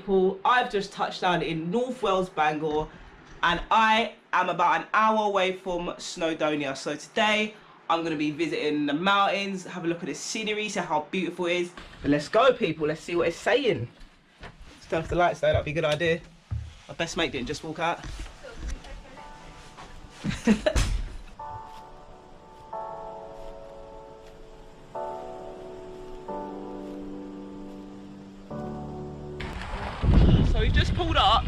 people, I've just touched down in North Wales, Bangor, and I am about an hour away from Snowdonia. So today I'm going to be visiting the mountains, have a look at the scenery, see how beautiful it is. But let's go, people, let's see what it's saying. Let's turn off the lights though, that'd be a good idea. My best mate didn't just walk out. So we've just pulled up,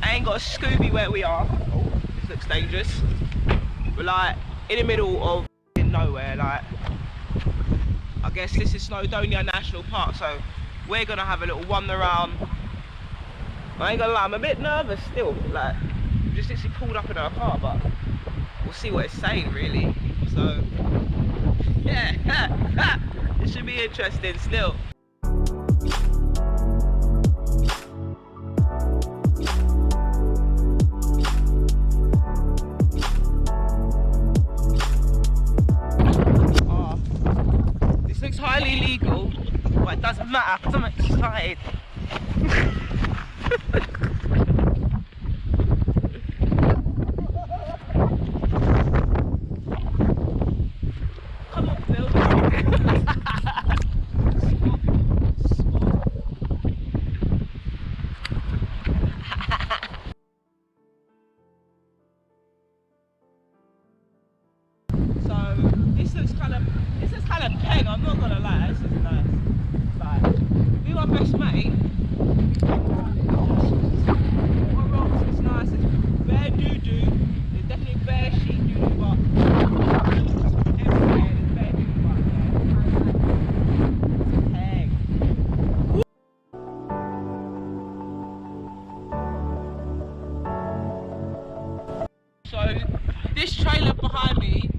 ain't got a Scooby where we are. Oh, this looks dangerous. We're like in the middle of nowhere, like I guess this is Snowdonia National Park, so we're gonna have a little wander around. I ain't gonna lie, I'm a bit nervous still, like just literally pulled up in our car, but we'll see what it's saying really. So yeah, it should be interesting still. Looks highly illegal, but it doesn't matter because I'm excited. Come on, Phil. So this looks kind of peg, I'm not gonna lie, this is nice. Like, be my best mate. What rocks is nice, it's bare doo-doo, there's definitely bare sheep doo-doo, but everywhere there's bare doo-doo, but yeah, it's a peg. So, this trailer behind me,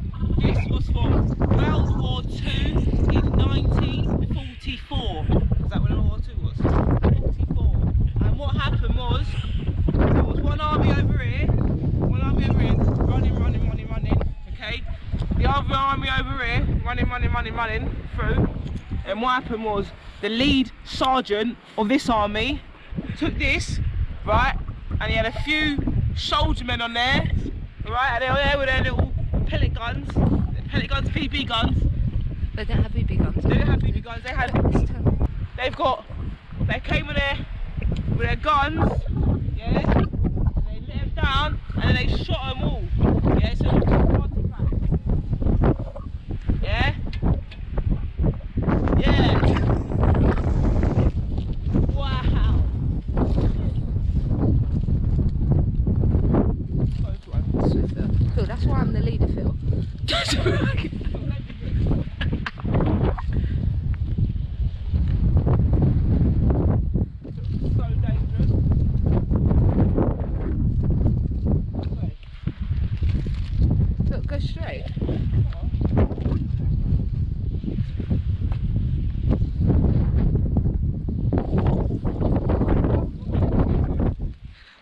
this was from World War II in 1944. Is that when World War II was? 44. And what happened was, there was one army over here, running, okay? The other army over here, running through. And what happened was, the lead sergeant of this army took this, right? And he had a few soldier men on there, right? And they were there with their little pellet guns, PP guns. They don't have BB guns. They don't have BB guns. They came with their guns, yeah. And they let them down, and then they shot them all, yeah. So it was a party pack, yeah, yeah. Wow. Phil, that's why I'm the leader, Phil. Go straight.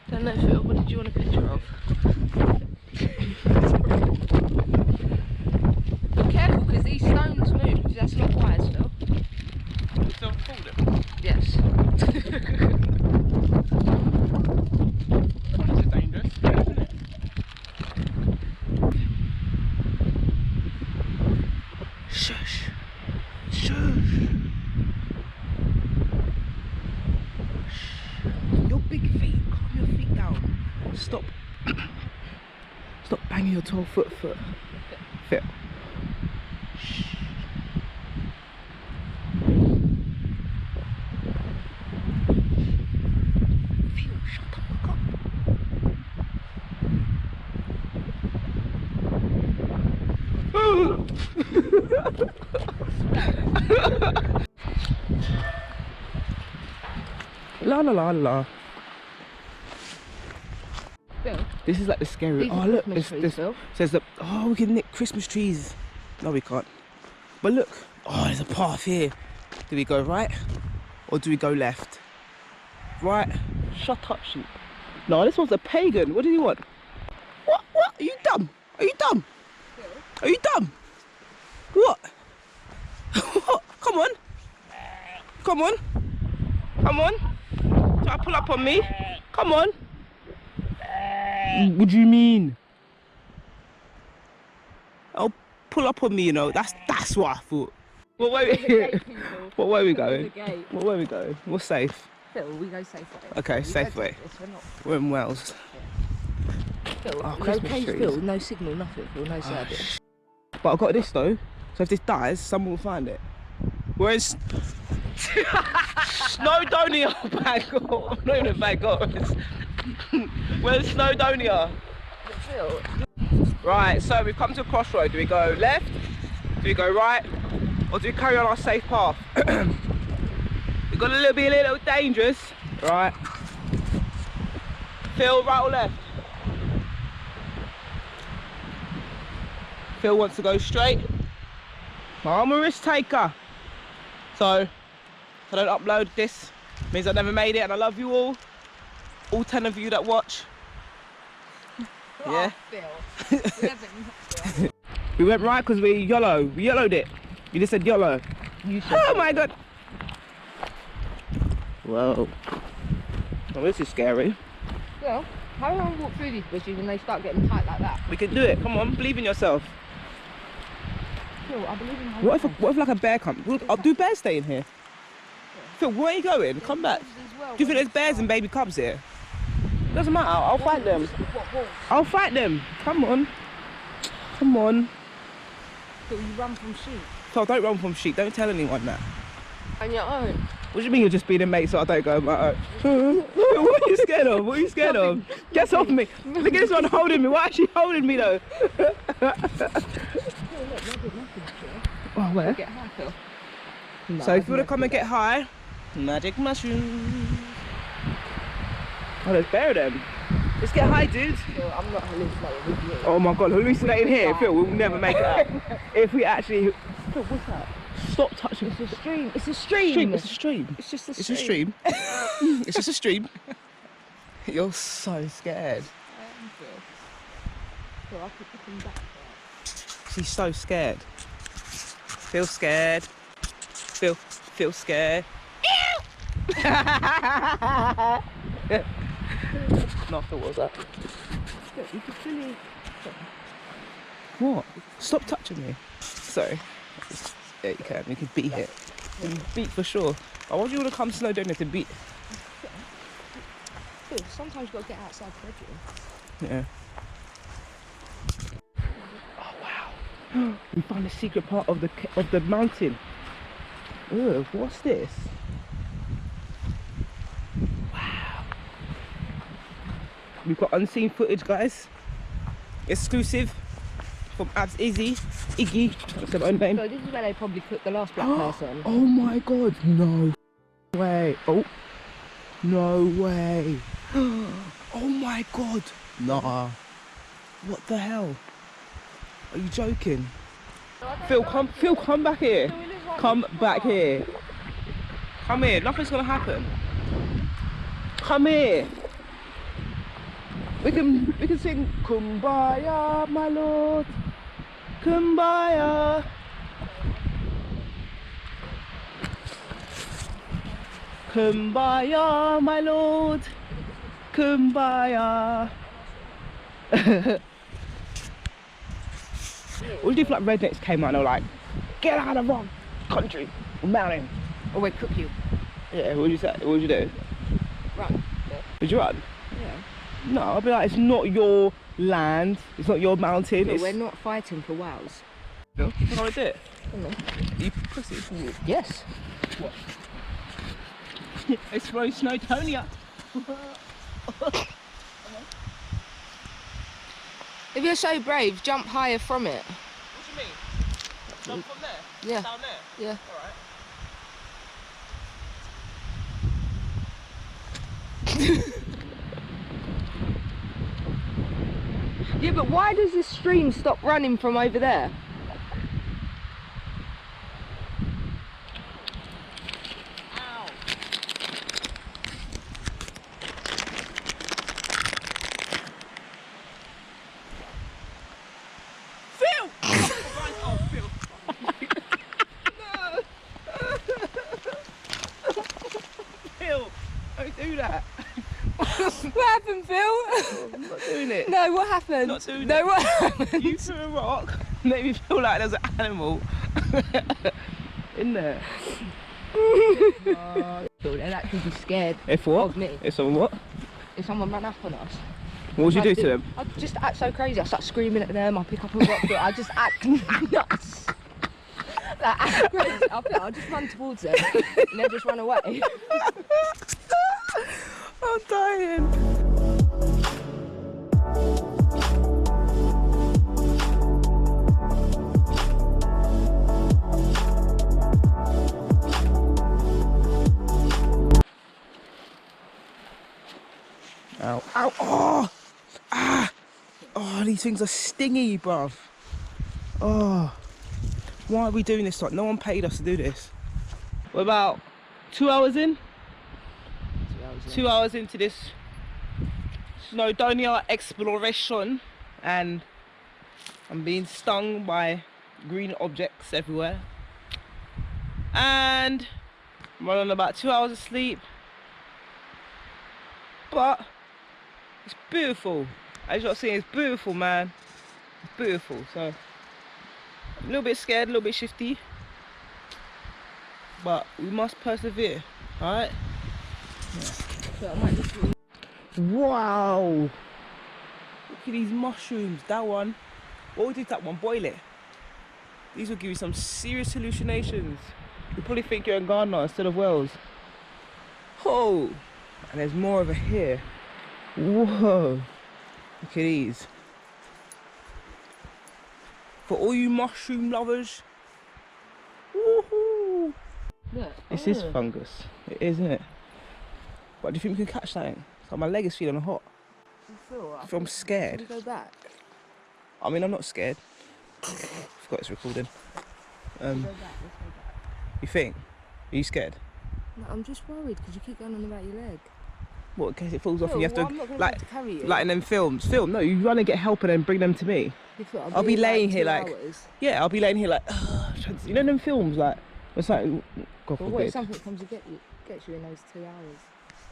Don't know, Phil, what did you want a picture of? Be careful because these stones move. That's not wise, Phil. Still pulled it? Yes. This is dangerous, isn't it? Shush. Your big feet, calm your feet down. Stop banging your 12-foot foot. Fit. Shh. Phil, shut the fuck up. La la la la. Phil, This is like the scary. these Oh are look, Christmas trees, Phil. says that. Oh, we can nick Christmas trees. No, we can't. But look. Oh, there's a path here. Do we go right or do we go left? Right. Shut up, sheep. No, this one's a pagan. What do you want? What? Are you dumb? Are you dumb? Phil. Are you dumb? What? What? Come on. Come on. Come on. Try to pull up on me. Come on. What do you mean? Oh, pull up on me, you know. That's what I thought. What way? What way we going? What way we going? We're safe. Phil, we go safe way. Okay, safe way. We're in Wales. Phil, Oh, no Christmas case, trees. Phil, no signal, nothing, Phil, no service. But I've got this though. So if this dies, someone will find it. We're in Snowdonia, Bangor. Not even Bangor. We're in Snowdonia. Phil. Right, so we've come to a crossroad. Do we go left? Do we go right? Or do we carry on our safe path? We've got to be a little dangerous. Right. Phil, right or left? Phil wants to go straight. I'm a risk taker. So, if I don't upload this, means I never made it, and I love you all 10 of you that watch. Yeah. Phil. We went right because we yellowed it. You just said YOLO. You said Oh my god. Whoa. Oh, this is scary. Phil, how do I walk through these bushes when they start getting tight like that? We can do it. Come on, believe in yourself. Phil, I believe in my What if like a bear comes? Do bears stay in here? Yeah. Phil, where are you going? Come back. Do you think there's bears and baby cubs here? Doesn't matter. I'll fight them. I'll fight them. Come on. Come on. Phil, you run from sheep. Phil, don't run from sheep. Don't tell anyone that. On your own. What do you mean you're just being a mate so I don't go on my own? What are you scared of? What are you scared of? Get off me. Look at this one holding me. Why is she holding me though? Oh, where? Get high, Phil. No, So if you want to come and get high, magic mushrooms. Oh, there's bear of them. Let's get high, dude. Phil, I'm not hallucinating with you. Oh my god, hallucinating here. Phil, we'll never make it out. If we actually... Phil, what's that? Stop touching. It's a stream. It's a stream. It's a stream. It's just a It's a stream. It's just a stream. You're so scared. I am, Phil. Phil, I could put them back. She's so scared. Feel scared. Feel scared. Nothing was that. Phil, you could fully... What? Stop touching me. Sorry. Yeah, you can. You can beat it. You can beat for sure. Why would you want to come to Snowdonia to beat? Phil, sometimes you've got to get outside the bedroom. Yeah. Oh wow. We found the secret part of the mountain. Ugh, what's this? Wow. We've got unseen footage, guys. Exclusive from Abs Iggy. That's her own name. So this is where they probably put the last black person. Oh my god, no way. Oh, no way. Oh my god. Nah. What the hell? Are you joking? Phil, come back here. Come back here. Come here. Nothing's gonna happen. Come here. We can sing Kumbaya, my lord. Kumbaya. Kumbaya, my lord. Kumbaya. What do you if like rednecks came out and they were like, get out of our country, or mountain? Or we cook you. Yeah, what would you say? What would you do? Run. Would you run? Yeah. No, I'd be like, it's not your land, it's not your mountain. But It's... we're not fighting for Wales. No, how do I do it? Come on. You pussy. Yes. What? It's from Snowdonia. If you're so brave, jump higher from it. What do you mean? Jump from there? Yeah. Down there? Yeah. Alright. Yeah, but why does this stream stop running from over there? Ow. Phil! Oh, Phil. No. Phil, don't do that. it. No, what happened? Not doing no, it. what happened? You threw a rock, made me feel like there's an animal in there. They'd actually be scared If what? of me. If someone what? If someone ran up on us. What would you do to them? I'd just act so crazy. I start screaming at them. I pick up a rock. I just act nuts. Like, act crazy. I'll just run towards them and then just run away. I'm dying. Ow, ow, oh, ah, oh, these things are stingy, bruv. Oh, why are we doing this? Like, no one paid us to do this. We're about 2 hours in. 2 hours into this Snowdonia exploration, and I'm being stung by green objects everywhere. And I'm running about 2 hours of sleep. But it's beautiful. As you're seeing, it's beautiful, man. It's beautiful. So I'm a little bit scared, a little bit shifty, but we must persevere. All right. Yeah. So I might just... Wow. Look at these mushrooms. That one. What would you do to that one? Boil it. These will give you some serious hallucinations. You probably think you're in Ghana instead of Wales. Oh. And there's more over here. Whoa. Look at these. For all you mushroom lovers. Woohoo. Look. This is fungus. It is, isn't it? But do you think we can catch something? So my leg is feeling hot. I feel I'm scared. Can we go back? I mean, I'm not scared. Forgot it's recording. Let's go back. You think? Are you scared? No, I'm just worried because you keep going on about your leg. What, in case it falls off and Phil, you have well, to, I'm not gonna be like, able to carry you. like in them films. Film, no, you run and get help and then bring them to me. Yeah, Phil, I'll be here laying like here 2 like, hours. yeah, I'll be laying here like, you know them films like, it's like, God But what if forbid. something comes to gets you in those 2 hours?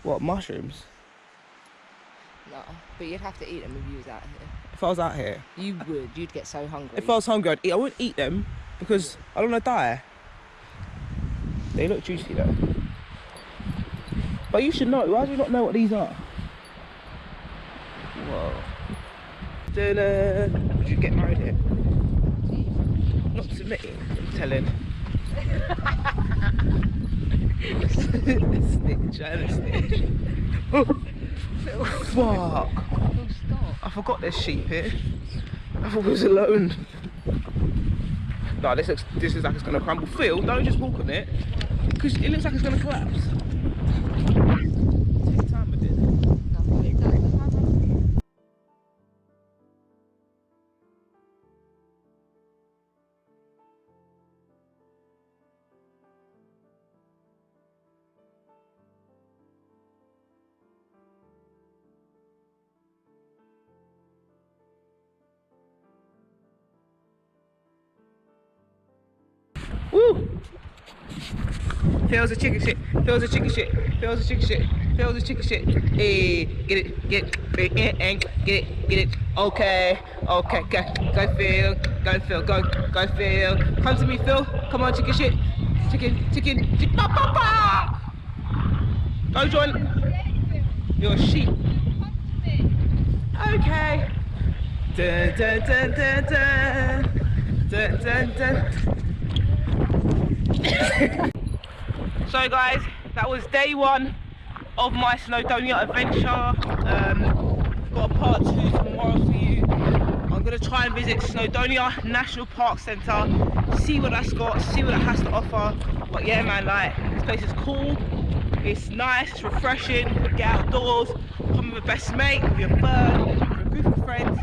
What, mushrooms? No, but you'd have to eat them if you was out here. If I was out here, You would. You'd get so hungry. if I was hungry, I'd eat. I wouldn't eat them because I don't want to die. They look juicy though. But you should know. Why do you not know what these are? Whoa. Would you get married here? Not to me, I'm telling. Snitch, I snitch. Fuck. I forgot there's sheep here. I thought we was alone. No, this looks like it's gonna crumble. Phil, don't just walk on it, because it looks like it's gonna collapse. Take time with it. Woo! Phil's a chicken shit. Phil's a chicken shit. Phil's a chicken shit. Phil's a chicken shit. Hey, get it, and get it. Okay. Go Phil. Go Phil. Come to me, Phil. Come on, chicken shit. Chicken. Pa, pa, pa. Go join. You're a sheep. Okay. Dun dun dun dun dun. Dun dun dun. So guys, that was day 1 of my Snowdonia adventure. Got a part 2 tomorrow for you. I'm gonna try and visit Snowdonia National Park Centre, see what that's got, see what it has to offer. But yeah man, like, this place is cool, it's nice, it's refreshing, get outdoors, come with your best mate, with your bird, with a group of friends.